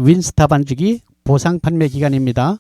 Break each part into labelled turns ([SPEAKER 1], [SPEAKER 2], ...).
[SPEAKER 1] 윈스타 반죽이 보상 판매 기간입니다.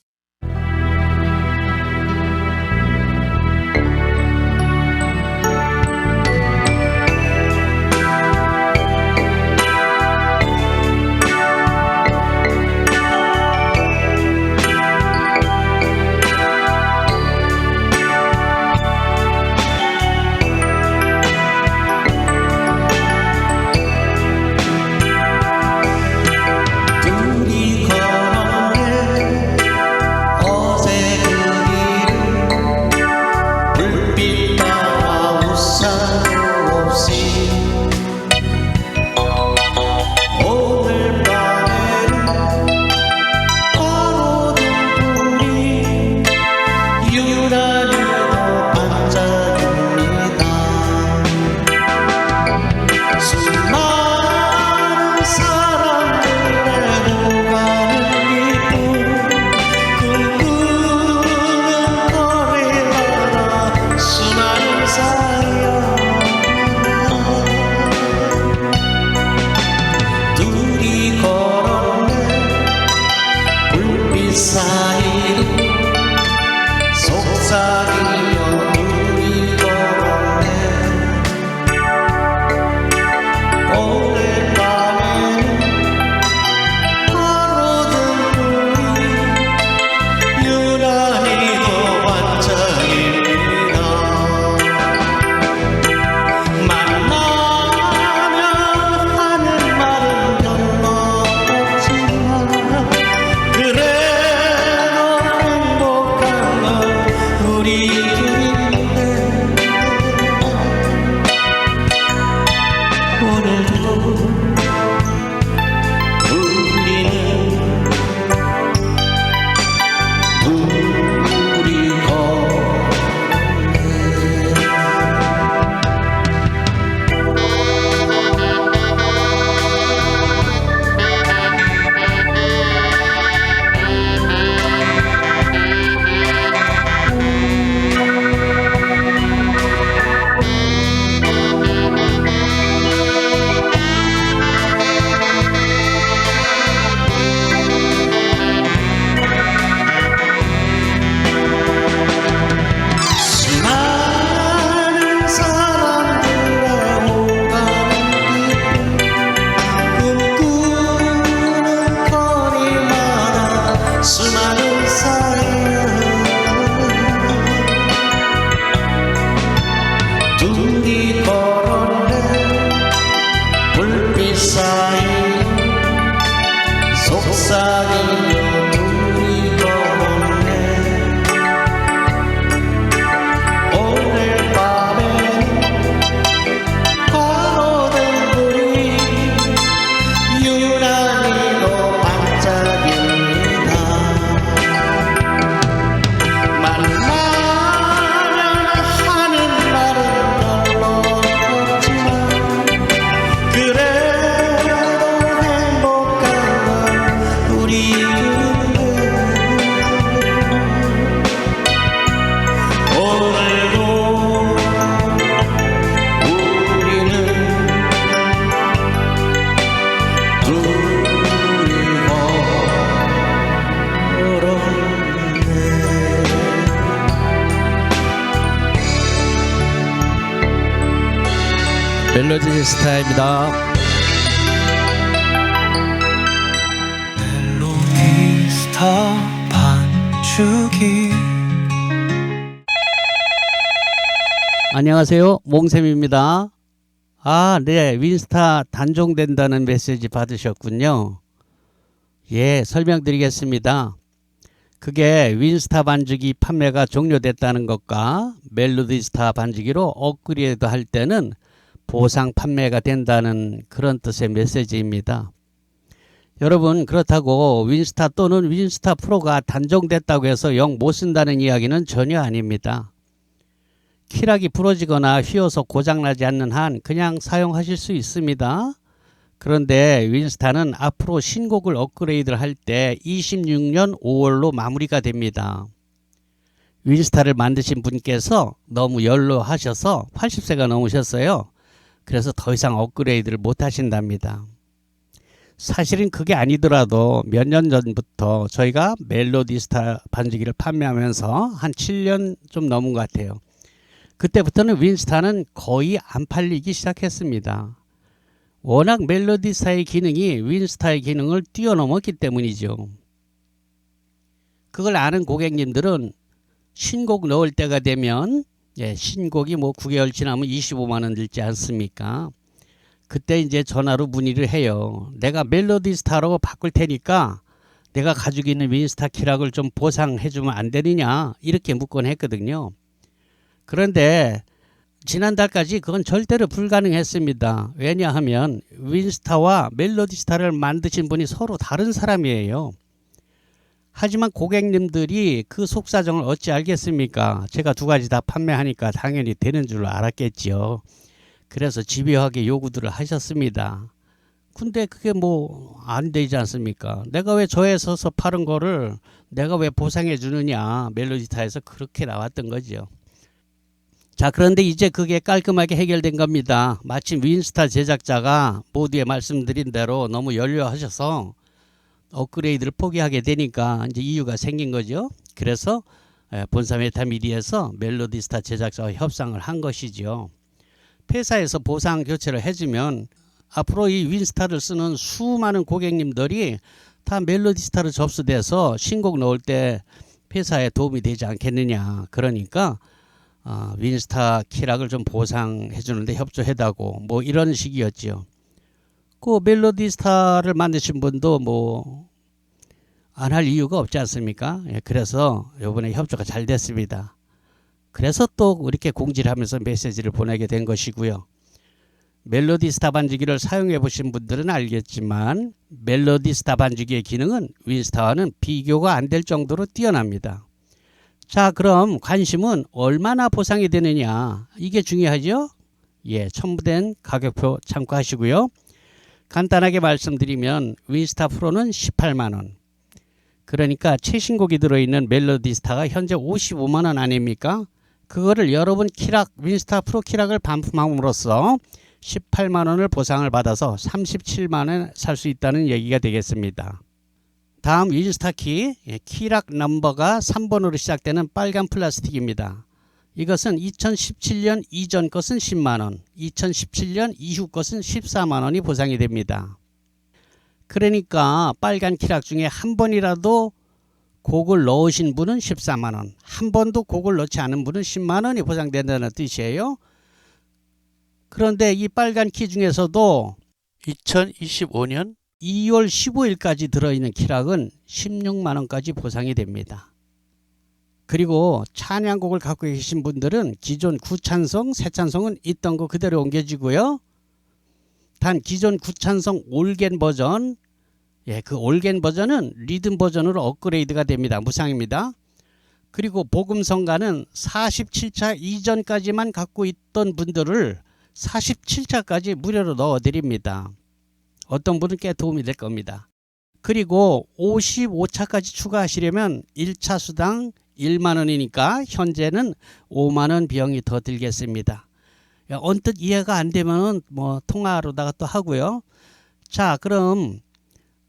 [SPEAKER 1] 멜로디 스타입니다.
[SPEAKER 2] 멜로디 스타 반죽이.
[SPEAKER 1] 안녕하세요, 몽쌤입니다. 네, 윈스타 단종된다는 메시지 받으셨군요. 예, 설명드리겠습니다. 그게 윈스타 반죽이 판매가 종료됐다는 것과 멜로디스타 반죽이로 업그레이드 할 때는 보상 판매가 된다는 그런 뜻의 메시지입니다. 여러분, 그렇다고 윈스타 또는 윈스타 프로가 단종됐다고 해서 영 못 쓴다는 이야기는 전혀 아닙니다. 키락이 부러지거나 휘어서 고장나지 않는 한 그냥 사용하실 수 있습니다. 그런데 윈스타는 앞으로 신곡을 업그레이드를 할 때 26년 5월로 마무리가 됩니다. 윈스타를 만드신 분께서 너무 연로하셔서 80세가 넘으셨어요. 그래서 더 이상 업그레이드를 못 하신답니다. 사실은 그게 아니더라도 몇 년 전부터 저희가 멜로디스타 반주기를 판매하면서 한 7년 좀 넘은 것 같아요. 그때부터는 윈스타는 거의 안 팔리기 시작했습니다. 워낙 멜로디스타의 기능이 윈스타의 기능을 뛰어넘었기 때문이죠. 그걸 아는 고객님들은 신곡 넣을 때가 되면 신곡이 뭐 9개월 지나면 25만 원 들지 않습니까? 그때 이제 전화로 문의를 해요. 내가 멜로디스타로 바꿀 테니까 내가 가지고 있는 윈스타 키락을 좀 보상해 주면 안 되느냐 이렇게 묻곤 했거든요. 그런데 지난달까지 그건 절대로 불가능했습니다. 왜냐하면 윈스타와 멜로디스타를 만드신 분이 서로 다른 사람이에요. 하지만 고객님들이 그 속사정을 어찌 알겠습니까? 제가 두 가지 다 판매하니까 당연히 되는 줄 알았겠지요. 그래서 집요하게 요구들을 하셨습니다. 근데 그게 뭐 안 되지 않습니까? 내가 왜 저에 서서 파는 거를 내가 왜 보상해 주느냐. 멜로디스타에서 그렇게 나왔던 거죠. 자, 그런데 이제 그게 깔끔하게 해결된 겁니다. 마침 윈스타 제작자가 모두에 말씀드린 대로 너무 연료하셔서 업그레이드를 포기하게 되니까 이제 이유가 생긴 거죠. 그래서 본사 메타미디에서 멜로디스타 제작자와 협상을 한 것이죠. 회사에서 보상 교체를 해주면 앞으로 이 윈스타를 쓰는 수많은 고객님들이 다 멜로디스타로 접수돼서 신곡 넣을 때 회사에 도움이 되지 않겠느냐. 그러니까 윈스타 키락을 좀 보상해 주는데 협조해달라고 뭐 이런 식이었죠. 그 멜로디스타를 만드신 분도 뭐 안 할 이유가 없지 않습니까? 그래서 이번에 협조가 잘 됐습니다. 그래서 또 이렇게 공지를 하면서 메시지를 보내게 된 것이고요. 멜로디스타 반주기를 사용해 보신 분들은 알겠지만 멜로디스타 반주기의 기능은 윈스타와는 비교가 안 될 정도로 뛰어납니다. 자, 그럼 관심은 얼마나 보상이 되느냐, 이게 중요하죠. 첨부된 가격표 참고하시고요. 간단하게 말씀드리면 윈스타 프로는 18만 원, 그러니까 최신곡이 들어있는 멜로디스타가 현재 55만 원 아닙니까? 그거를 여러분 키락 윈스타 프로 키락을 반품함으로써 18만 원을 보상을 받아서 37만 원에 살 수 있다는 얘기가 되겠습니다. 다음 윈스타 키락 넘버가 3번으로 시작되는 빨간 플라스틱입니다. 이것은 2017년 이전 것은 10만 원, 2017년 이후 것은 14만 원이 보상이 됩니다. 그러니까 빨간 키락 중에 한 번이라도 곡을 넣으신 분은 14만 원, 한 번도 곡을 넣지 않은 분은 10만 원이 보상된다는 뜻이에요. 그런데 이 빨간 키 중에서도 2025년 2월 15일까지 들어있는 키락은 16만 원까지 보상이 됩니다. 그리고 찬양곡을 갖고 계신 분들은 기존 구찬성, 새찬성은 있던 거 그대로 옮겨지고요. 단 기존 구찬성 올겐 버전, 그 올겐 버전은 리듬 버전으로 업그레이드가 됩니다. 무상입니다. 그리고 복음성가는 47차 이전까지만 갖고 있던 분들을 47차까지 무료로 넣어드립니다. 어떤 분은 꽤 도움이 될 겁니다. 그리고 55차까지 추가하시려면 1차 수당 1만 원이니까 현재는 5만 원 비용이 더 들겠습니다. 언뜻 이해가 안 되면 뭐 통화로다가 또 하고요. 자, 그럼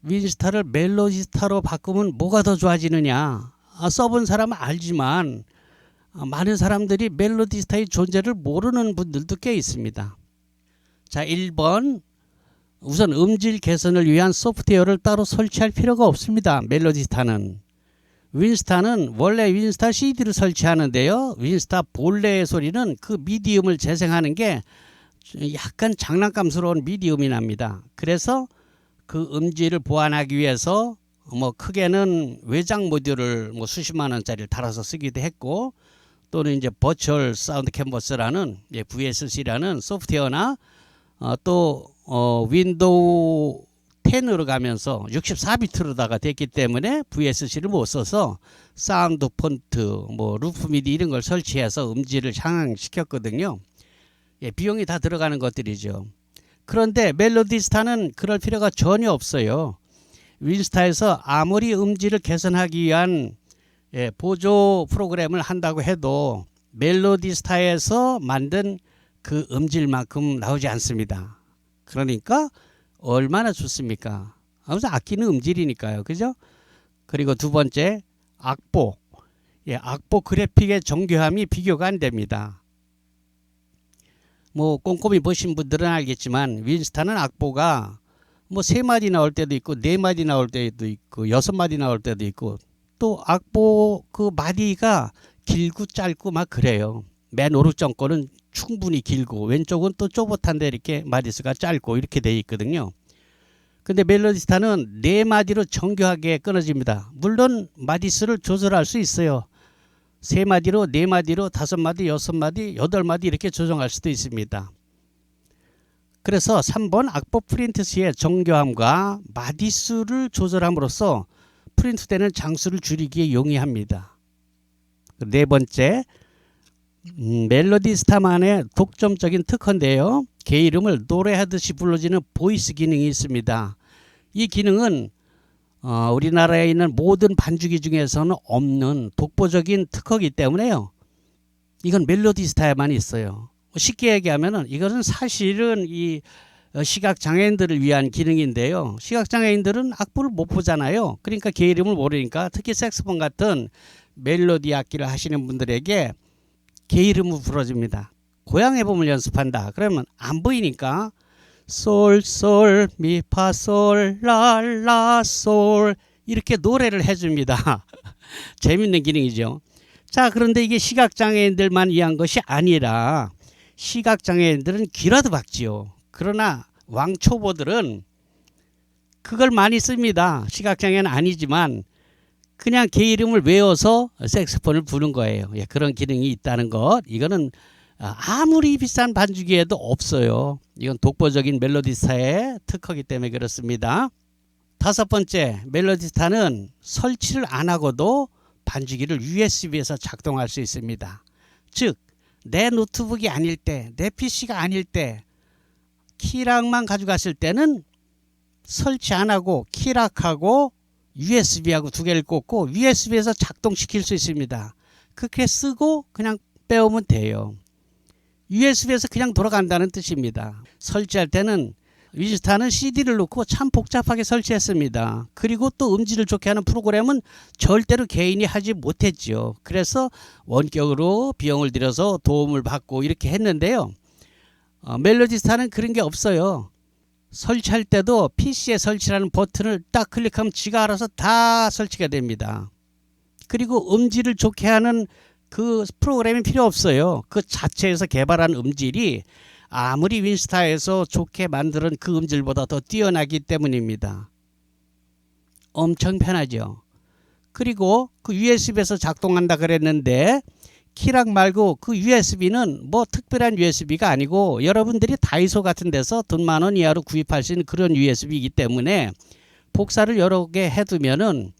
[SPEAKER 1] 윈스타를 멜로디스타로 바꾸면 뭐가 더 좋아지느냐? 써본 사람은 알지만 많은 사람들이 멜로디스타의 존재를 모르는 분들도 꽤 있습니다. 자, 1번, 우선 음질 개선을 위한 소프트웨어를 따로 설치할 필요가 없습니다. 멜로디스타는. 윈스타는 원래 윈스타 CD를 설치하는데요. 윈스타 본래의 소리는 그 미디움을 재생하는 게 약간 장난감스러운 미디움이 납니다. 그래서 그 음질을 보완하기 위해서 뭐 크게는 외장 모듈을 뭐 수십만 원짜리를 달아서 쓰기도 했고, 또는 이제 버추얼 사운드 캔버스라는 VSC라는 소프트웨어나 또 윈도우 10으로 가면서 64비트로다가 됐기 때문에 VSC를 못 써서 사운드 폰트, 뭐 루프 미디 이런 걸 설치해서 음질을 향상시켰거든요. 비용이 다 들어가는 것들이죠. 그런데 멜로디스타는 그럴 필요가 전혀 없어요. 윈스타에서 아무리 음질을 개선하기 위한 보조 프로그램을 한다고 해도 멜로디스타에서 만든 그 음질만큼 나오지 않습니다. 그러니까 얼마나 좋습니까? 아무튼 악기는 음질이니까요. 그죠? 그리고 두 번째, 악보. 예, 악보 그래픽의 정교함이 비교가 안 됩니다. 뭐 꼼꼼히 보신 분들은 알겠지만 윈스타는 악보가 뭐 3마디 나올 때도 있고 4마디 나올 때도 있고 6마디 나올 때도 있고 또 악보 그 마디가 길고 짧고 막 그래요. 맨 오른쪽 거는 충분히 길고 왼쪽은 또 쪼봇한데 이렇게 마디수가 짧고 이렇게 돼 있거든요. 근데 멜로디스타는 4마디로 정교하게 끊어집니다. 물론 마디수를 조절할 수 있어요. 3마디로 4마디로 5마디 6마디 8마디 이렇게 조정할 수도 있습니다. 그래서 3번 악보 프린트 시의 정교함과 마디수를 조절함으로써 프린트되는 장수를 줄이기에 용이합니다. 네 번째, 멜로디스타만의 독점적인 특허인데요. 개 이름을 노래하듯이 불러지는 보이스 기능이 있습니다. 이 기능은 우리나라에 있는 모든 반주기 중에서는 없는 독보적인 특허이기 때문에요. 이건 멜로디스타에만 있어요. 쉽게 얘기하면은 이것은 사실은 이 시각장애인들을 위한 기능인데요. 시각장애인들은 악보를 못 보잖아요. 그러니까 개 이름을 모르니까 특히 색소폰 같은 멜로디 악기를 하시는 분들에게 개 이름을 불러줍니다. 고향의 봄을 연습한다. 그러면 안 보이니까 솔, 솔, 미, 파, 솔, 라, 라, 솔 이렇게 노래를 해줍니다. 재밌는 기능이죠. 자, 그런데 이게 시각장애인들만 위한 것이 아니라 시각장애인들은 귀라도 박지요. 그러나 왕초보들은 그걸 많이 씁니다. 시각장애는 아니지만 그냥 개 이름을 외워서 색소폰을 부는 거예요. 예, 그런 기능이 있다는 것. 이거는 아무리 비싼 반주기에도 없어요. 이건 독보적인 멜로디스타의 특허이기 때문에 그렇습니다. 다섯 번째, 멜로디스타는 설치를 안 하고도 반주기를 USB에서 작동할 수 있습니다. 즉, 내 노트북이 아닐 때, 내 PC가 아닐 때 키락만 가져갔을 때는 설치 안 하고 키락하고 USB하고 두 개를 꽂고 USB에서 작동시킬 수 있습니다. 그렇게 쓰고 그냥 빼오면 돼요. USB에서 그냥 돌아간다는 뜻입니다. 설치할 때는 윈스타는 CD를 넣고 참 복잡하게 설치했습니다. 그리고 또 음질을 좋게 하는 프로그램은 절대로 개인이 하지 못했죠. 그래서 원격으로 비용을 들여서 도움을 받고 이렇게 했는데요. 멜로디스타는 그런 게 없어요. 설치할 때도 PC에 설치라는 버튼을 딱 클릭하면 지가 알아서 다 설치가 됩니다. 그리고 음질을 좋게 하는 그 프로그램이 필요 없어요. 그 자체에서 개발한 음질이 아무리 윈스타에서 좋게 만드는 그 음질보다 더 뛰어나기 때문입니다. 엄청 편하죠. 그리고 그 USB에서 작동한다 그랬는데 키락 말고 그 USB는 뭐 특별한 USB가 아니고 여러분들이 다이소 같은 데서 돈 10,000원 이하로 구입할 수 있는 그런 USB이기 때문에 복사를 여러 개 해두면은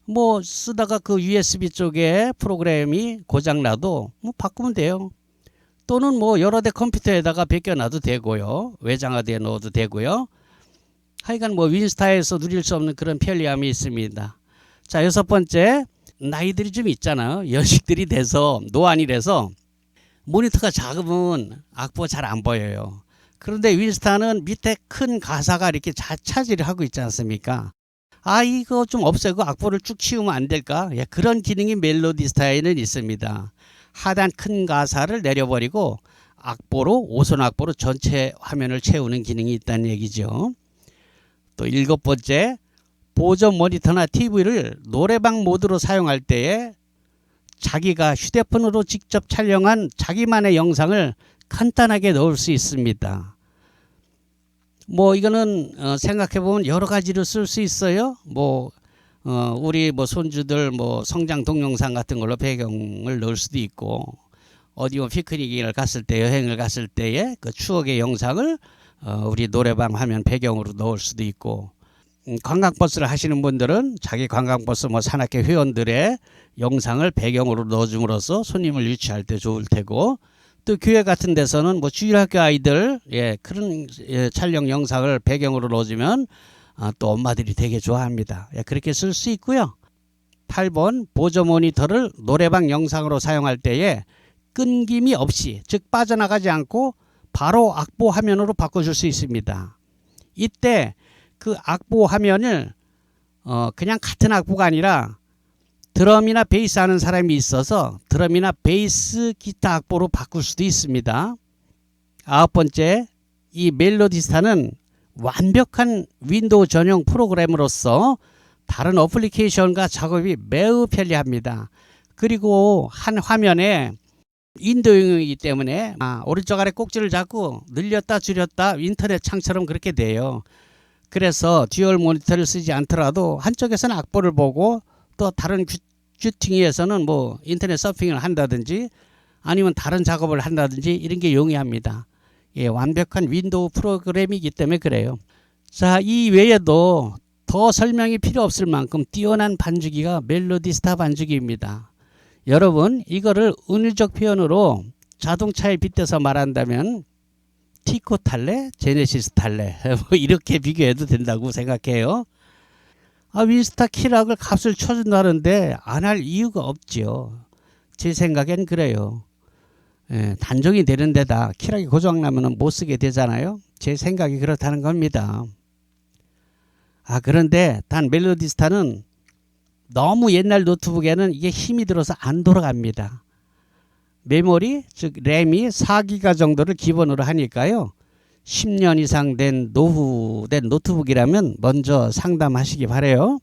[SPEAKER 1] 뭐 쓰다가 그 USB 쪽에 프로그램이 고장나도 뭐 바꾸면 돼요. 또는 뭐 여러 대 컴퓨터에다가 베껴놔도 되고요. 외장하드에 넣어도 되고요. 하여간 뭐 윈스타에서 누릴 수 없는 그런 편리함이 있습니다. 자, 여섯 번째, 나이들이 좀 있잖아요. 연식들이 돼서 노안이 돼서 모니터가 작으면 악보가 잘 안 보여요. 그런데 윈스타는 밑에 큰 가사가 이렇게 차지를 하고 있지 않습니까? 아, 이거 좀 없애고 악보를 쭉 치우면 안 될까? 예, 그런 기능이 멜로디스타에는 있습니다. 하단 큰 가사를 내려버리고 악보로 오선 악보로 전체 화면을 채우는 기능이 있다는 얘기죠. 또 일곱 번째, 보조 모니터나 TV를 노래방 모드로 사용할 때에 자기가 휴대폰으로 직접 촬영한 자기만의 영상을 간단하게 넣을 수 있습니다. 뭐 이거는 생각해보면 여러 가지로 쓸 수 있어요. 뭐 우리 뭐 손주들 뭐 성장 동영상 같은 걸로 배경을 넣을 수도 있고, 어디 뭐 피크닉을 갔을 때, 여행을 갔을 때의 그 추억의 영상을 우리 노래방 화면 배경으로 넣을 수도 있고, 관광버스를 하시는 분들은 자기 관광버스 뭐 산악회 회원들의 영상을 배경으로 넣어줌으로써 손님을 유치할 때 좋을 테고, 또 교회 같은 데서는 뭐 주일학교 아이들 그런 촬영 영상을 배경으로 넣어주면 또 엄마들이 되게 좋아합니다. 그렇게 쓸 수 있고요. 8번, 보조 모니터를 노래방 영상으로 사용할 때에 끊김이 없이, 즉 빠져나가지 않고 바로 악보 화면으로 바꿔줄 수 있습니다. 이때 그 악보 화면을 그냥 같은 악보가 아니라 드럼이나 베이스 하는 사람이 있어서 드럼이나 베이스 기타 악보로 바꿀 수도 있습니다. 9번째, 이 멜로디스타는 완벽한 윈도우 전용 프로그램으로서 다른 어플리케이션과 작업이 매우 편리합니다. 그리고 한 화면에 윈도우이기 때문에 오른쪽 아래 꼭지를 잡고 늘렸다 줄였다 인터넷 창처럼 그렇게 돼요. 그래서 듀얼 모니터를 쓰지 않더라도 한쪽에서는 악보를 보고 또 다른 큐팅에서는 뭐 인터넷 서핑을 한다든지 아니면 다른 작업을 한다든지 이런 게 용이합니다. 예, 완벽한 윈도우 프로그램이기 때문에 그래요. 자, 이 외에도 더 설명이 필요 없을 만큼 뛰어난 반주기가 멜로디스타 반주기입니다. 여러분, 이거를 은유적 표현으로 자동차에 빗대서 말한다면 티코 탈래? 제네시스 탈래? 뭐 이렇게 비교해도 된다고 생각해요. 윈스타 키락을 값을 쳐준다는데 안 할 이유가 없지요. 제 생각엔 그래요. 예, 단종이 되는 데다 키락이 고장나면 못 쓰게 되잖아요. 제 생각이 그렇다는 겁니다. 그런데 단 멜로디스타는 너무 옛날 노트북에는 이게 힘이 들어서 안 돌아갑니다. 메모리, 즉 램이 4기가 정도를 기본으로 하니까요. 10년 이상 된 노후된 노트북이라면 먼저 상담하시기 바래요.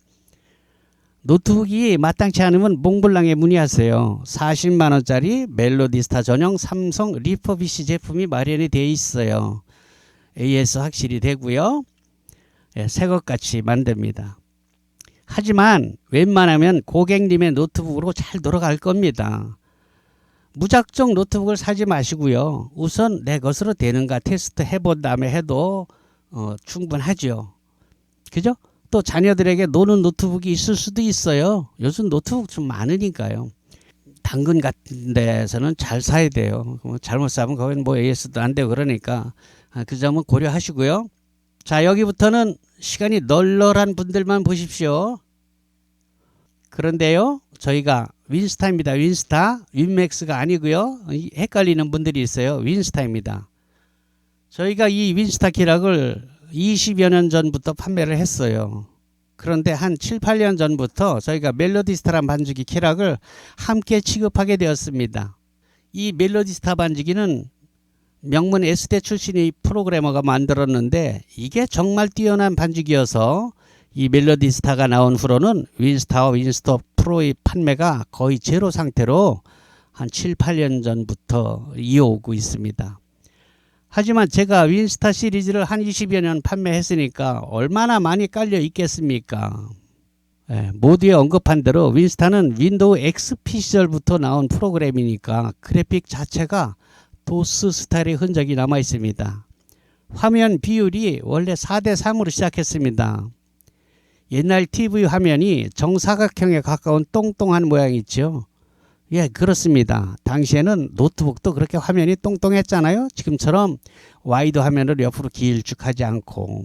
[SPEAKER 1] 노트북이 마땅치 않으면 몽블랑에 문의하세요. 40만 원짜리 멜로디스타 전용 삼성 리퍼비시 제품이 마련이 되어 있어요. AS 확실히 되고요. 예, 새것같이 만듭니다. 하지만 웬만하면 고객님의 노트북으로 잘 돌아갈 겁니다. 무작정 노트북을 사지 마시고요. 우선 내 것으로 되는가 테스트 해본 다음에 해도 충분하죠. 그죠? 또 자녀들에게 노는 노트북이 있을 수도 있어요. 요즘 노트북 좀 많으니까요. 당근 같은 데서는 잘 사야 돼요. 잘못 사면 거긴 뭐 AS도 안 되고 그러니까 그 점은 고려하시고요. 자, 여기부터는 시간이 널널한 분들만 보십시오. 그런데요, 저희가 윈스타입니다. 윈스타, 윈맥스가 아니고요. 헷갈리는 분들이 있어요. 윈스타입니다. 저희가 이 윈스타 키락을 20여 년 전부터 판매를 했어요. 그런데 한 7, 8년 전부터 저희가 멜로디스타란 반주기 키락을 함께 취급하게 되었습니다. 이 멜로디스타 반주기는 명문 S대 출신의 프로그래머가 만들었는데 이게 정말 뛰어난 반주기여서 이 멜로디스타가 나온 후로는 윈스타와 윈스톱 프로의 판매가 거의 제로 상태로 한 7, 8년 전부터 이어오고 있습니다. 하지만 제가 윈스타 시리즈를 한 20여 년 판매했으니까 얼마나 많이 깔려 있겠습니까? 모두에 언급한 대로 윈스타는 윈도우 XP 시절부터 나온 프로그램이니까 그래픽 자체가 도스 스타일의 흔적이 남아 있습니다. 화면 비율이 원래 4:3으로 시작했습니다. 옛날 TV 화면이 정사각형에 가까운 똥똥한 모양이 있죠. 예, 그렇습니다. 당시에는 노트북도 그렇게 화면이 똥똥했잖아요. 지금처럼 와이드 화면을 옆으로 길쭉하지 않고.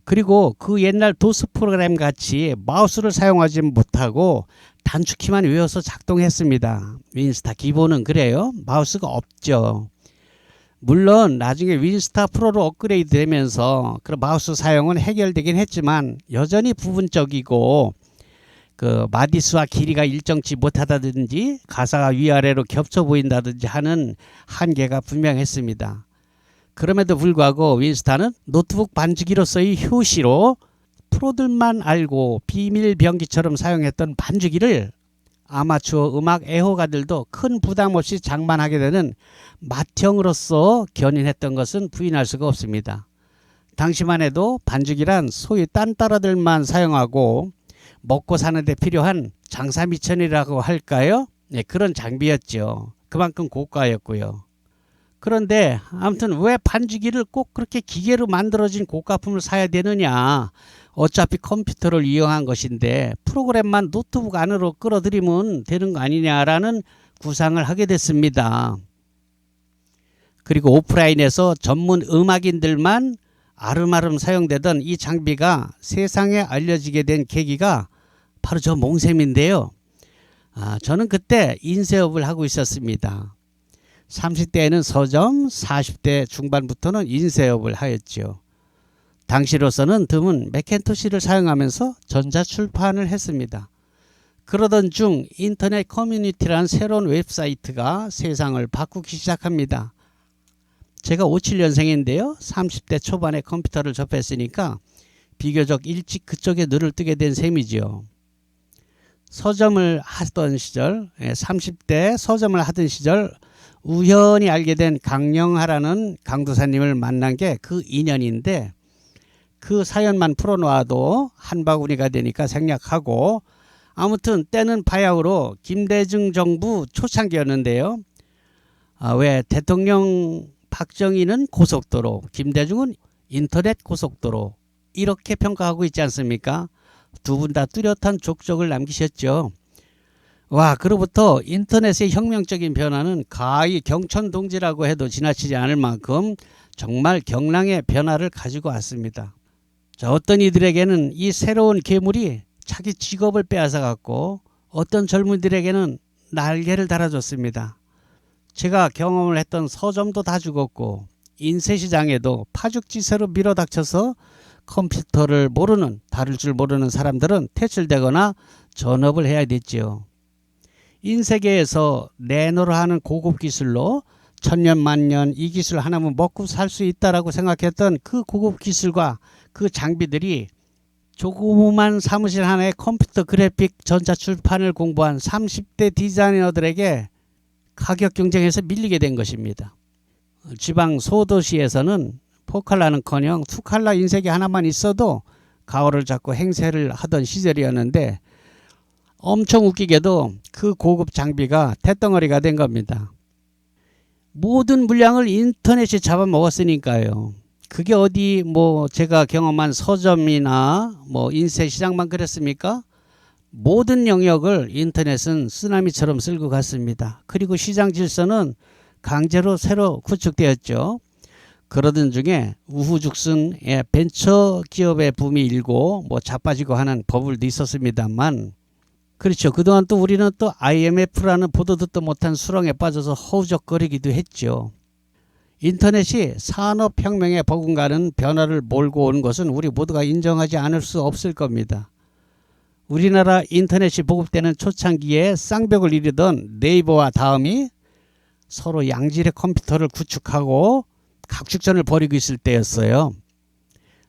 [SPEAKER 1] 그리고 그 옛날 도스 프로그램 같이 마우스를 사용하지 못하고 단축키만 외워서 작동했습니다. 윈스타 기본은 그래요. 마우스가 없죠. 물론 나중에 윈스타 프로로 업그레이드 되면서 그 마우스 사용은 해결되긴 했지만 여전히 부분적이고 그 마디수와 길이가 일정치 못하다든지 가사가 위아래로 겹쳐 보인다든지 하는 한계가 분명했습니다. 그럼에도 불구하고 윈스타는 노트북 반주기로서의 효시로 프로들만 알고 비밀 병기처럼 사용했던 반주기를 아마추어 음악 애호가들도 큰 부담 없이 장만하게 되는 맏형으로서 견인했던 것은 부인할 수가 없습니다. 당시만 해도 반주기란 소위 딴따라들만 사용하고 먹고 사는 데 필요한 장사미천이라고 할까요? 네, 그런 장비였죠. 그만큼 고가였고요. 그런데 아무튼 왜 반주기를 꼭 그렇게 기계로 만들어진 고가품을 사야 되느냐. 어차피 컴퓨터를 이용한 것인데 프로그램만 노트북 안으로 끌어들이면 되는 거 아니냐라는 구상을 하게 됐습니다. 그리고 오프라인에서 전문 음악인들만 아름아름 사용되던 이 장비가 세상에 알려지게 된 계기가 바로 저 몽셈인데요. 저는 그때 인쇄업을 하고 있었습니다. 30대에는 서점, 40대 중반부터는 인쇄업을 하였죠. 당시로서는 드문 맥킨토시를 사용하면서 전자출판을 했습니다. 그러던 중 인터넷 커뮤니티라는 새로운 웹사이트가 세상을 바꾸기 시작합니다. 제가 57년생인데요. 30대 초반에 컴퓨터를 접했으니까 비교적 일찍 그쪽에 눈을 뜨게 된 셈이죠. 서점을 하던 시절, 30대 서점을 하던 시절 우연히 알게 된 강영하라는 강도사님을 만난 게 그 인연인데, 그 사연만 풀어놓아도 한 바구니가 되니까 생략하고, 아무튼 때는 바야흐로 김대중 정부 초창기였는데요. 왜 대통령 박정희는 고속도로, 김대중은 인터넷 고속도로, 이렇게 평가하고 있지 않습니까? 두 분 다 뚜렷한 족적을 남기셨죠. 와, 그로부터 인터넷의 혁명적인 변화는 가히 경천동지라고 해도 지나치지 않을 만큼 정말 경랑의 변화를 가지고 왔습니다. 자, 어떤 이들에게는 이 새로운 괴물이 자기 직업을 빼앗아갔고, 어떤 젊은이들에게는 날개를 달아줬습니다. 제가 경험을 했던 서점도 다 죽었고, 인쇄시장에도 파죽지세로 밀어닥쳐서 컴퓨터를 모르는, 다룰 줄 모르는 사람들은 퇴출되거나 전업을 해야 됐지요. 인쇄계에서 내노라 하는 고급 기술로 천년 만년 이 기술 하나면 먹고 살 수 있다라고 생각했던 그 고급 기술과 그 장비들이 조그만 사무실 하나에 컴퓨터 그래픽 전자출판을 공부한 30대 디자이너들에게 가격 경쟁에서 밀리게 된 것입니다. 지방 소도시에서는 4칼라는커녕 2칼라 인쇄기 하나만 있어도 가오를 잡고 행세를 하던 시절이었는데, 엄청 웃기게도 그 고급 장비가 태덩어리가 된 겁니다. 모든 물량을 인터넷이 잡아먹었으니까요. 그게 어디 제가 경험한 서점이나 인쇄시장만 그랬습니까? 모든 영역을 인터넷은 쓰나미처럼 쓸고 갔습니다. 그리고 시장 질서는 강제로 새로 구축되었죠. 그러던 중에 우후죽순 벤처 기업의 붐이 일고 자빠지고 하는 버블도 있었습니다만, 그렇죠. 그동안 또 우리는 또 IMF라는 보도 듣도 못한 수렁에 빠져서 허우적거리기도 했죠. 인터넷이 산업혁명에 버금가는 변화를 몰고 온 것은 우리 모두가 인정하지 않을 수 없을 겁니다. 우리나라 인터넷이 보급되는 초창기에 쌍벽을 이루던 네이버와 다음이 서로 양질의 컴퓨터를 구축하고 각축전을 벌이고 있을 때였어요.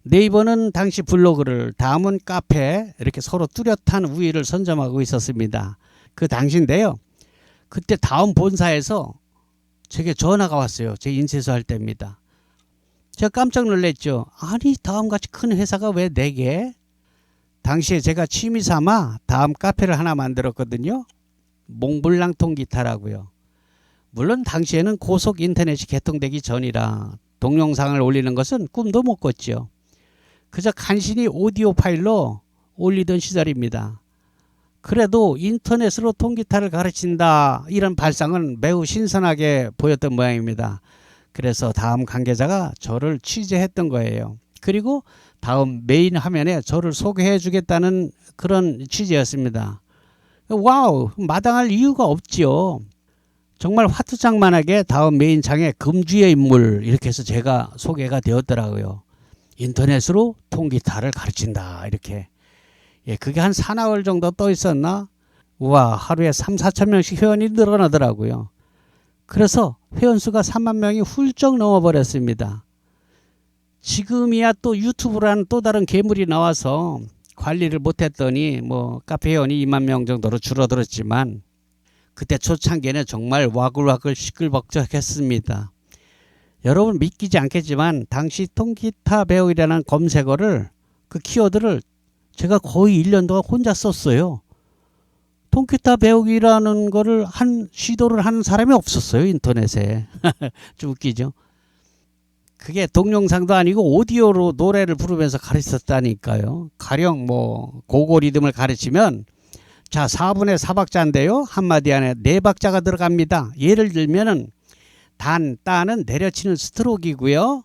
[SPEAKER 1] 네이버는 당시 블로그를, 다음은 카페, 이렇게 서로 뚜렷한 우위를 선점하고 있었습니다. 그 당시인데요. 그때 다음 본사에서 제게 전화가 왔어요. 제 인쇄소 할 때입니다. 제가 깜짝 놀랐죠. 아니, 다음같이 큰 회사가 왜 4개? 당시에 제가 취미 삼아 다음 카페를 하나 만들었거든요. 몽블랑 통기타라고요. 물론 당시에는 고속 인터넷이 개통되기 전이라 동영상을 올리는 것은 꿈도 못 꿨죠. 그저 간신히 오디오 파일로 올리던 시절입니다. 그래도 인터넷으로 통기타를 가르친다, 이런 발상은 매우 신선하게 보였던 모양입니다. 그래서 다음 관계자가 저를 취재했던 거예요. 그리고 다음 메인 화면에 저를 소개해 주겠다는 그런 취지였습니다. 와우, 마당할 이유가 없지요. 정말 화투장만하게 다음 메인 창에 금주의 인물, 이렇게 해서 제가 소개가 되었더라고요. 인터넷으로 통기타를 가르친다, 이렇게. 그게 한 4나흘 정도 떠 있었나? 우와, 하루에 3-4천 명씩 회원이 늘어나더라고요. 그래서 회원수가 3만 명이 훌쩍 넘어버렸습니다. 지금이야 또 유튜브라는 또 다른 괴물이 나와서 관리를 못했더니 카페 회원이 2만 명 정도로 줄어들었지만, 그때 초창기에는 정말 와글와글 시끌벅적했습니다. 여러분 믿기지 않겠지만 당시 통기타 배우기라는 검색어를, 그 키워드를 제가 거의 1년 동안 혼자 썼어요. 통기타 배우기라는 거를 시도를 하는 사람이 없었어요, 인터넷에. 좀 웃기죠. 그게 동영상도 아니고 오디오로 노래를 부르면서 가르쳤다니까요. 가령 고고 리듬을 가르치면, 자, 4분의 4박자인데요. 한마디 안에 4박자가 들어갑니다. 예를 들면은 따는 내려치는 스트로크이고요.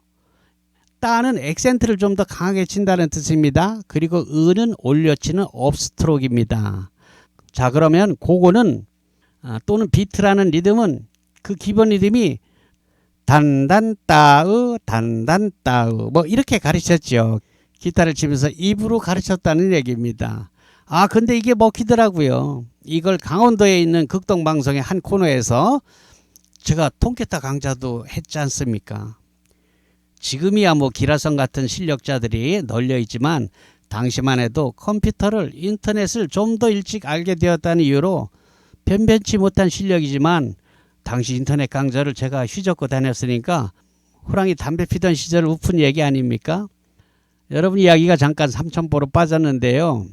[SPEAKER 1] 따는 액센트를 좀 더 강하게 친다는 뜻입니다. 그리고 은은 올려치는 업스트로크입니다. 자, 그러면 그거는 또는 비트라는 리듬은 그 기본 리듬이 단단따으 단단따으 뭐 이렇게 가르쳤죠. 기타를 치면서 입으로 가르쳤다는 얘기입니다. 아 근데 이게 먹히더라고요. 이걸 강원도에 있는 극동방송의 한 코너에서 제가 통기타 강좌도 했지 않습니까? 지금이야 뭐 기라성 같은 실력자들이 널려 있지만 당시만 해도 컴퓨터를 인터넷을 좀 더 일찍 알게 되었다는 이유로 변변치 못한 실력이지만 당시 인터넷 강좌를 제가 휘젓고 다녔으니까 호랑이 담배 피던 시절 우픈 얘기 아닙니까? 여러분 이야기가 잠깐 삼천포로 빠졌는데요.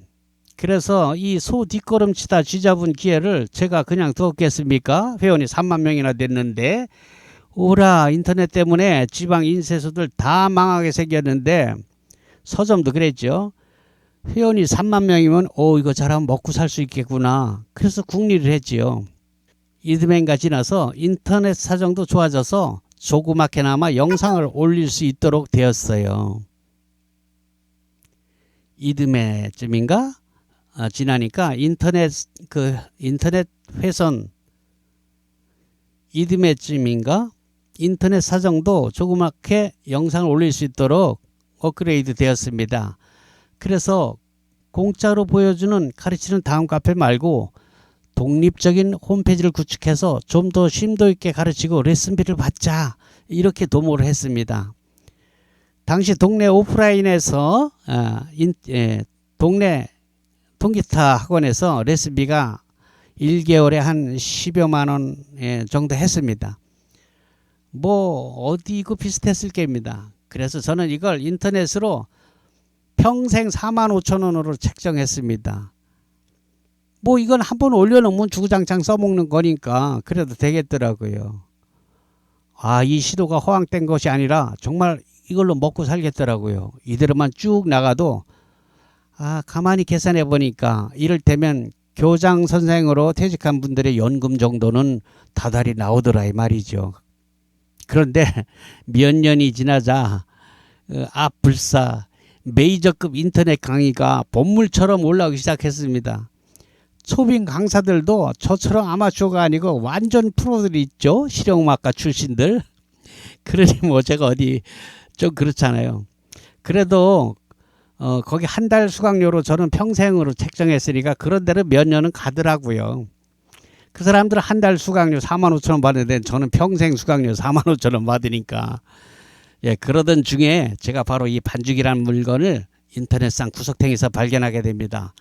[SPEAKER 1] 그래서 이 소 뒷걸음치다 쥐잡은 기회를 제가 그냥 두었겠습니까? 회원이 3만 명이나 됐는데 오라 인터넷 때문에 지방 인쇄소들 다 망하게 생겼는데 서점도 그랬죠. 회원이 3만 명이면 이거 잘하면 먹고 살 수 있겠구나. 그래서 국리를 했지요. 이듬해가 지나서 인터넷 사정도 좋아져서 조그맣게나마 영상을 올릴 수 있도록 되었어요. 이듬해쯤인가? 지나니까 인터넷 회선 이듬해쯤인가? 인터넷 사정도 조그맣게 영상을 올릴 수 있도록 업그레이드 되었습니다. 그래서 공짜로 보여주는 가르치는 다음 카페 말고 독립적인 홈페이지를 구축해서 좀 더 심도 있게 가르치고 레슨비를 받자 이렇게 도모를 했습니다. 당시 동네 오프라인에서 동네 통기타 학원에서 레슨비가 1개월에 한 10여만 원 정도 했습니다. 뭐 어디고 비슷했을 겁니다. 그래서 저는 이걸 인터넷으로 평생 45,000원으로 책정했습니다. 뭐 이건 한번 올려놓으면 주구장창 써먹는 거니까 그래도 되겠더라고요. 이 시도가 허황된 것이 아니라 정말 이걸로 먹고 살겠더라고요. 이대로만 쭉 나가도 가만히 계산해 보니까 이를테면 교장 선생으로 퇴직한 분들의 연금 정도는 다달이 나오더라 이 말이죠. 그런데 몇 년이 지나자 불사 메이저급 인터넷 강의가 본물처럼 올라오기 시작했습니다. 초빙 강사들도 저처럼 아마추어가 아니고 완전 프로들이 있죠. 실용음악가 출신들. 그러니 뭐 제가 어디 좀 그렇잖아요. 그래도 거기 한 달 수강료로 저는 평생으로 책정했으니까 그런 데로 몇 년은 가더라고요. 그 사람들은 한 달 수강료 45,000원 받는데 저는 평생 수강료 45,000원 받으니까 그러던 중에 제가 바로 이 반죽이라는 물건을 인터넷상 구석탱이에서 발견하게 됩니다.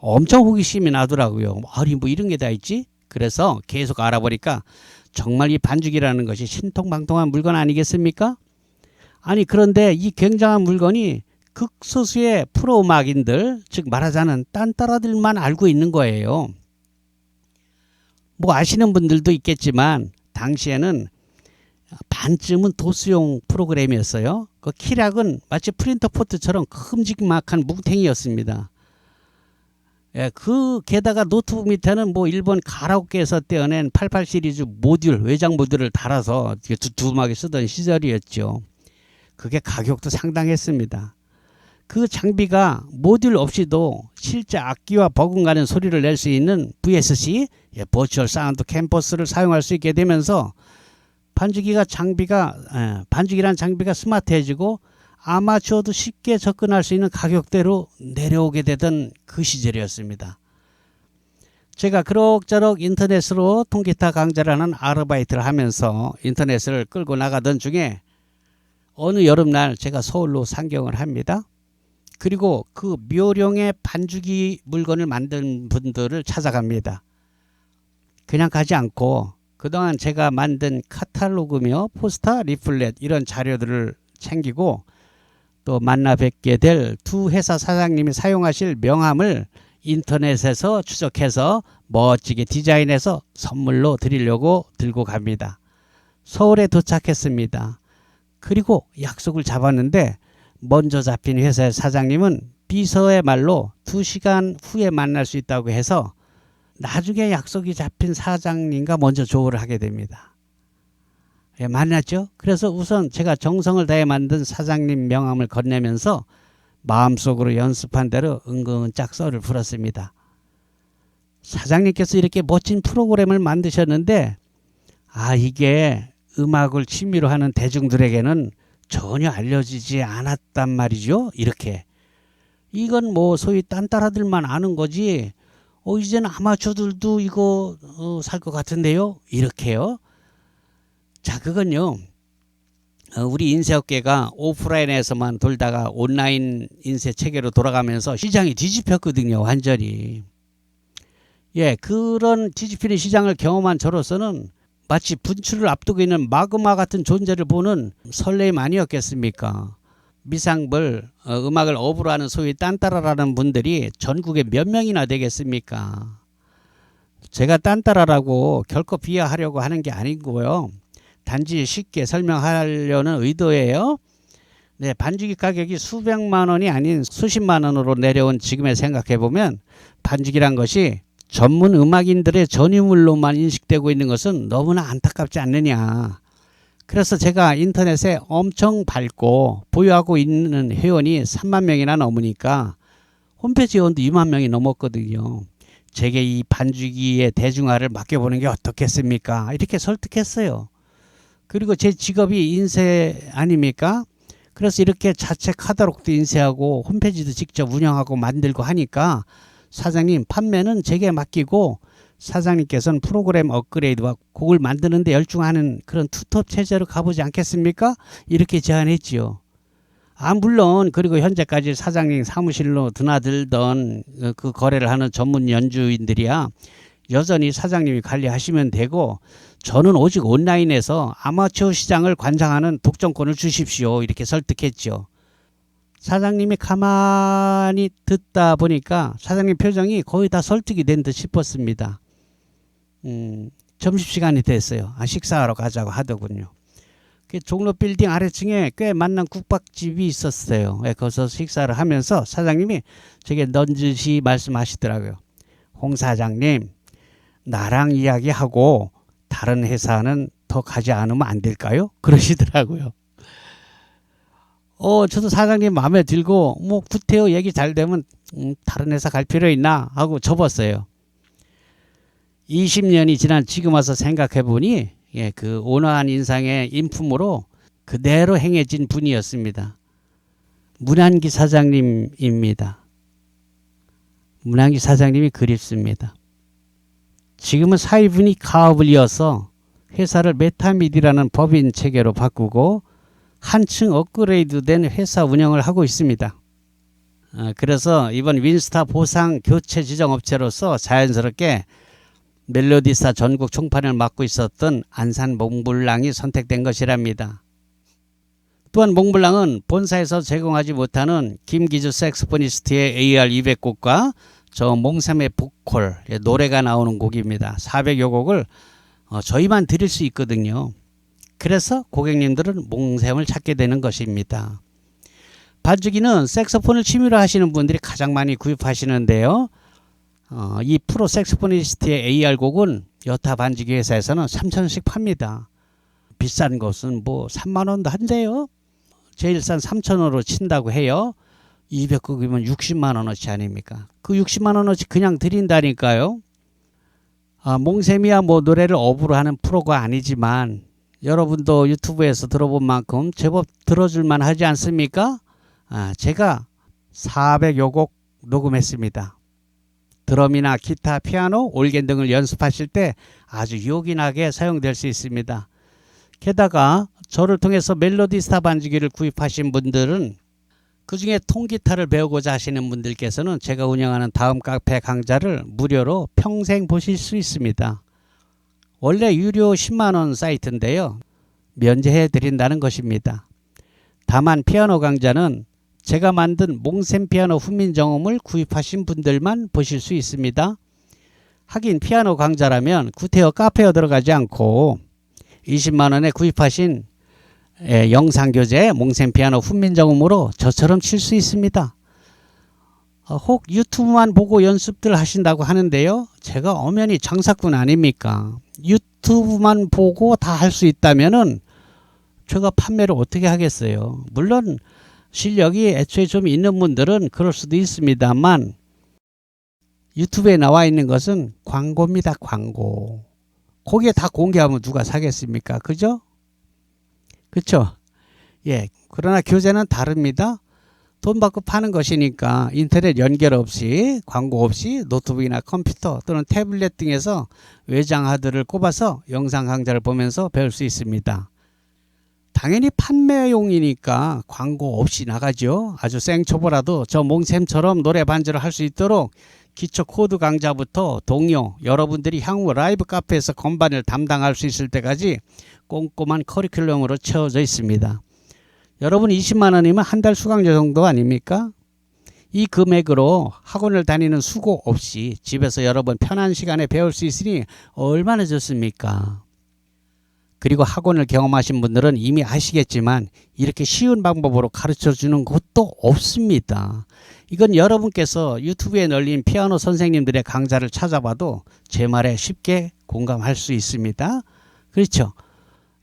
[SPEAKER 1] 엄청 호기심이 나더라고요. 아니 뭐 이런 게 다 있지? 그래서 계속 알아보니까 정말 이 반죽이라는 것이 신통방통한 물건 아니겠습니까? 아니 그런데 이 굉장한 물건이 극소수의 프로 음악인들, 즉 말하자면 딴따라들만 알고 있는 거예요. 뭐 아시는 분들도 있겠지만 당시에는 반쯤은 도수용 프로그램이었어요. 그 키락은 마치 프린터 포트처럼 큼직막한 뭉탱이였습니다. 그 게다가 노트북 밑에는 뭐 일본 가라오케에서 떼어낸 88 시리즈 모듈, 외장 모듈을 달아서 두툼하게 쓰던 시절이었죠. 그게 가격도 상당했습니다. 그 장비가 모듈 없이도 실제 악기와 버금가는 소리를 낼 수 있는 VSC, 버추얼 사운드 캠퍼스를 사용할 수 있게 되면서 반죽이란 장비가 스마트해지고 아마추어도 쉽게 접근할 수 있는 가격대로 내려오게 되던 그 시절이었습니다. 제가 그럭저럭 인터넷으로 통기타 강좌라는 아르바이트를 하면서 인터넷을 끌고 나가던 중에 어느 여름날 제가 서울로 상경을 합니다. 그리고 그 묘령의 반죽이 물건을 만든 분들을 찾아갑니다. 그냥 가지 않고 그동안 제가 만든 카탈로그며 포스터, 리플렛 이런 자료들을 챙기고 또 만나 뵙게 될 두 회사 사장님이 사용하실 명함을 인터넷에서 추적해서 멋지게 디자인해서 선물로 드리려고 들고 갑니다. 서울에 도착했습니다. 그리고 약속을 잡았는데 먼저 잡힌 회사의 사장님은 비서의 말로 2시간 후에 만날 수 있다고 해서 나중에 약속이 잡힌 사장님과 먼저 조우를 하게 됩니다. 만났죠. 그래서 우선 제가 정성을 다해 만든 사장님 명함을 건네면서 마음속으로 연습한 대로 은근짝 썰을 풀었습니다. 사장님께서 이렇게 멋진 프로그램을 만드셨는데 이게 음악을 취미로 하는 대중들에게는 전혀 알려지지 않았단 말이죠. 이렇게. 이건 뭐 소위 딴따라들만 아는 거지. 이제는 아마추어들도 이거 살 것 같은데요. 이렇게요. 자, 그건요. 우리 인쇄업계가 오프라인에서만 돌다가 온라인 인쇄 체계로 돌아가면서 시장이 뒤집혔거든요. 완전히. 예, 그런 뒤집히는 시장을 경험한 저로서는 마치 분출을 앞두고 있는 마그마 같은 존재를 보는 설렘 아니었겠습니까? 미상불 음악을 업으로 하는 소위 딴따라라는 분들이 전국에 몇 명이나 되겠습니까? 제가 딴따라라고 결코 비하하려고 하는 게 아니고요. 단지 쉽게 설명하려는 의도예요. 네, 반죽이 가격이 수백만 원이 아닌 수십만 원으로 내려온 지금에 생각해보면 반죽이란 것이 전문 음악인들의 전유물로만 인식되고 있는 것은 너무나 안타깝지 않느냐. 그래서 제가 인터넷에 엄청 밝고 보유하고 있는 회원이 3만 명이나 넘으니까 홈페이지 회원도 2만 명이 넘었거든요. 제게 이 반죽이의 대중화를 맡겨보는 게 어떻겠습니까? 이렇게 설득했어요. 그리고 제 직업이 인쇄 아닙니까? 그래서 이렇게 자체 카탈로그도 인쇄하고 홈페이지도 직접 운영하고 만들고 하니까 사장님 판매는 제게 맡기고 사장님께서는 프로그램 업그레이드와 곡을 만드는 데 열중하는 그런 투톱 체제로 가보지 않겠습니까? 이렇게 제안했지요. 물론 그리고 현재까지 사장님 사무실로 드나들던 그 거래를 하는 전문 연주인들이야 여전히 사장님이 관리하시면 되고 저는 오직 온라인에서 아마추어 시장을 관장하는 독점권을 주십시오. 이렇게 설득했죠. 사장님이 가만히 듣다 보니까 사장님 표정이 거의 다 설득이 된 듯 싶었습니다. 점심시간이 됐어요. 식사하러 가자고 하더군요. 종로 빌딩 아래층에 꽤 만난 국밥집이 있었어요. 거기서 식사를 하면서 사장님이 제게 넌지시 말씀하시더라고요. 홍 사장님, 나랑 이야기하고 다른 회사는 더 가지 않으면 안 될까요? 그러시더라고요. 저도 사장님 마음에 들고 뭐 구태여 얘기 잘 되면 다른 회사 갈 필요 있나 하고 접었어요. 20년이 지난 지금 와서 생각해 보니 그 온화한 인상의 인품으로 그대로 행해진 분이었습니다. 문한기 사장님입니다. 문한기 사장님이 그립습니다. 지금은 사위분이 가업을 이어서 회사를 메타미디라는 법인 체계로 바꾸고 한층 업그레이드된 회사 운영을 하고 있습니다. 그래서 이번 윈스타 보상 교체 지정업체로서 자연스럽게 멜로디스타 전국 총판을 맡고 있었던 안산 몽블랑이 선택된 것이랍니다. 또한 몽블랑은 본사에서 제공하지 못하는 김기주 색소포니스트의 AR 200곡과 저 몽샘의 보컬 노래가 나오는 곡입니다. 400여 곡을 저희만 드릴 수 있거든요. 그래서 고객님들은 몽샘을 찾게 되는 것입니다. 반주기는 색소폰을 취미로 하시는 분들이 가장 많이 구입하시는데요. 이 프로 색소포니스트의 AR 곡은 여타 반주기 회사에서는 3,000원씩 팝니다. 비싼 것은 뭐 3만 원도 한대요. 제일 싼 3,000원으로 친다고 해요. 200곡이면 60만 원어치 아닙니까? 그 60만 원어치 그냥 드린다니까요. 몽샘이야 뭐 노래를 업으로 하는 프로가 아니지만 여러분도 유튜브에서 들어본 만큼 제법 들어줄만 하지 않습니까? 제가 400여 곡 녹음했습니다. 드럼이나 기타, 피아노, 올겐 등을 연습하실 때 아주 요긴하게 사용될 수 있습니다. 게다가 저를 통해서 멜로디스타 반주기를 구입하신 분들은 그 중에 통기타를 배우고자 하시는 분들께서는 제가 운영하는 다음 카페 강좌를 무료로 평생 보실 수 있습니다. 원래 유료 10만원 사이트인데요. 면제해 드린다는 것입니다. 다만 피아노 강좌는 제가 만든 몽샘 피아노 훈민정음을 구입하신 분들만 보실 수 있습니다. 하긴 피아노 강좌라면 구태여 카페에 들어가지 않고 20만원에 구입하신 영상교재 몽샘 피아노 훈민정음으로 저처럼 칠 수 있습니다. 혹 유튜브만 보고 연습들 하신다고 하는데요. 제가 엄연히 장사꾼 아닙니까? 유튜브만 보고 다 할 수 있다면은 제가 판매를 어떻게 하겠어요? 물론 실력이 애초에 좀 있는 분들은 그럴 수도 있습니다만 유튜브에 나와 있는 것은 광고입니다. 광고. 거기에 다 공개하면 누가 사겠습니까? 그죠? 그렇죠? 예. 그러나 교재는 다릅니다. 돈 받고 파는 것이니까 인터넷 연결 없이 광고 없이 노트북이나 컴퓨터 또는 태블릿 등에서 외장 하드를 꼽아서 영상 강좌를 보면서 배울 수 있습니다. 당연히 판매용이니까 광고 없이 나가죠. 아주 생초보라도 저 몽쌤처럼 노래 반주를 할 수 있도록 기초 코드 강좌부터 동요, 여러분들이 향후 라이브 카페에서 건반을 담당할 수 있을 때까지 꼼꼼한 커리큘럼으로 채워져 있습니다. 여러분 20만 원이면 한 달 수강료 정도 아닙니까? 이 금액으로 학원을 다니는 수고 없이 집에서 여러분 편한 시간에 배울 수 있으니 얼마나 좋습니까? 그리고 학원을 경험하신 분들은 이미 아시겠지만 이렇게 쉬운 방법으로 가르쳐 주는 곳도 없습니다. 이건 여러분께서 유튜브에 널린 피아노 선생님들의 강좌를 찾아봐도 제 말에 쉽게 공감할 수 있습니다. 그렇죠?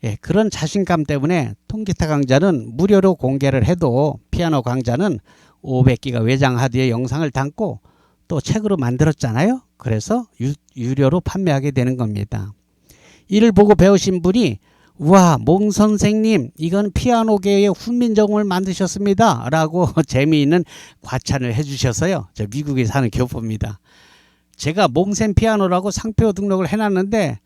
[SPEAKER 1] 예, 그런 자신감 때문에 통기타 강좌는 무료로 공개를 해도 피아노 강좌는 500기가 외장 하드에 영상을 담고 또 책으로 만들었잖아요. 그래서 유료로 판매하게 되는 겁니다. 이를 보고 배우신 분이 와, 몽 선생님 이건 피아노계의 훈민정음을 만드셨습니다 라고 재미있는 과찬을 해주셔서요. 저 미국에 사는 교포입니다. 제가 몽쌤 피아노라고 상표 등록을 해놨는데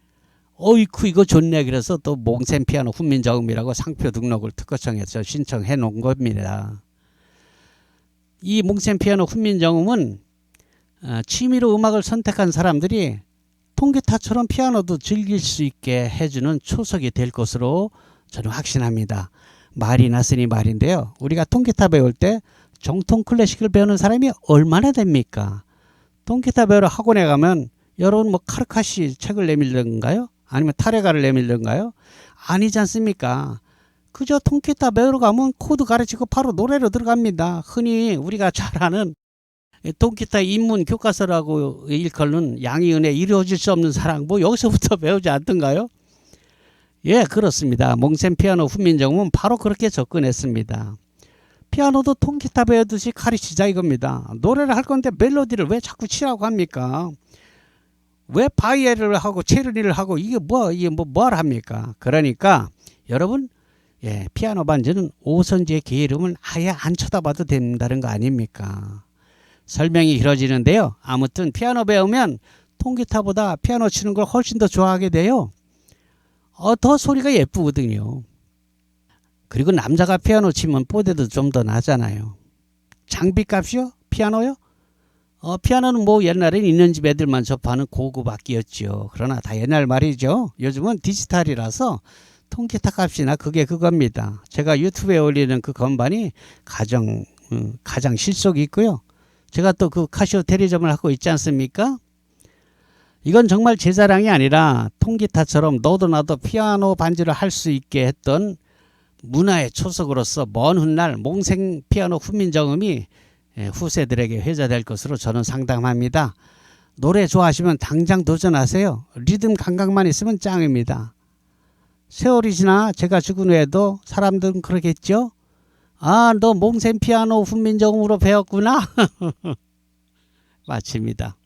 [SPEAKER 1] 어이쿠 이거 좋네 그래서 또 몽쌤 피아노 훈민정음이라고 상표 등록을 특허청에서 신청해 놓은 겁니다. 이 몽쌤 피아노 훈민정음은 취미로 음악을 선택한 사람들이 통기타처럼 피아노도 즐길 수 있게 해주는 초석이 될 것으로 저는 확신합니다. 말이 났으니 말인데요. 우리가 통기타 배울 때 정통 클래식을 배우는 사람이 얼마나 됩니까? 통기타 배우러 학원에 가면 여러분 뭐 카르카시 책을 내밀던가요? 아니면 타레가를 내밀던가요? 아니지 않습니까? 그저 통기타 배우러 가면 코드 가르치고 바로 노래로 들어갑니다. 흔히 우리가 잘 아는 통기타 입문 교과서라고 일컬는 양희은의 이루어질 수 없는 사랑 뭐 여기서부터 배우지 않던가요? 예, 그렇습니다. 몽쌤 피아노 훈민정음은 바로 그렇게 접근했습니다. 피아노도 통기타 배우듯이 가르치자 이겁니다. 노래를 할 건데 멜로디를 왜 자꾸 치라고 합니까? 왜 바이엘을 하고 체르니를 하고 이게 뭘 합니까? 그러니까 여러분 예, 피아노 반주는 오선지의 게으름을 아예 안 쳐다봐도 된다는 거 아닙니까? 설명이 길어지는데요. 아무튼 피아노 배우면 통기타보다 피아노 치는 걸 훨씬 더 좋아하게 돼요. 더 소리가 예쁘거든요. 그리고 남자가 피아노 치면 뽀대도 좀 더 나잖아요. 장비값이요? 피아노요? 피아노는 뭐 옛날엔 있는 집 애들만 접하는 고급 악기였죠. 그러나 다 옛날 말이죠. 요즘은 디지털이라서 통기타 값이나 그게 그겁니다. 제가 유튜브에 올리는 그 건반이 가장 실속이 있고요. 제가 또 그 카시오 대리점을 하고 있지 않습니까? 이건 정말 제 자랑이 아니라 통기타처럼 너도 나도 피아노 반주를 할 수 있게 했던 문화의 초석으로서 먼 훗날 몽생 피아노 훈민정음이 후세들에게 회자될 것으로 저는 상담합니다. 노래 좋아하시면 당장 도전하세요. 리듬 감각만 있으면 짱입니다. 세월이 지나 제가 죽은 후에도 사람들은 그러겠죠? 아, 너 몽생 피아노 훈민정음으로 배웠구나? 마칩니다.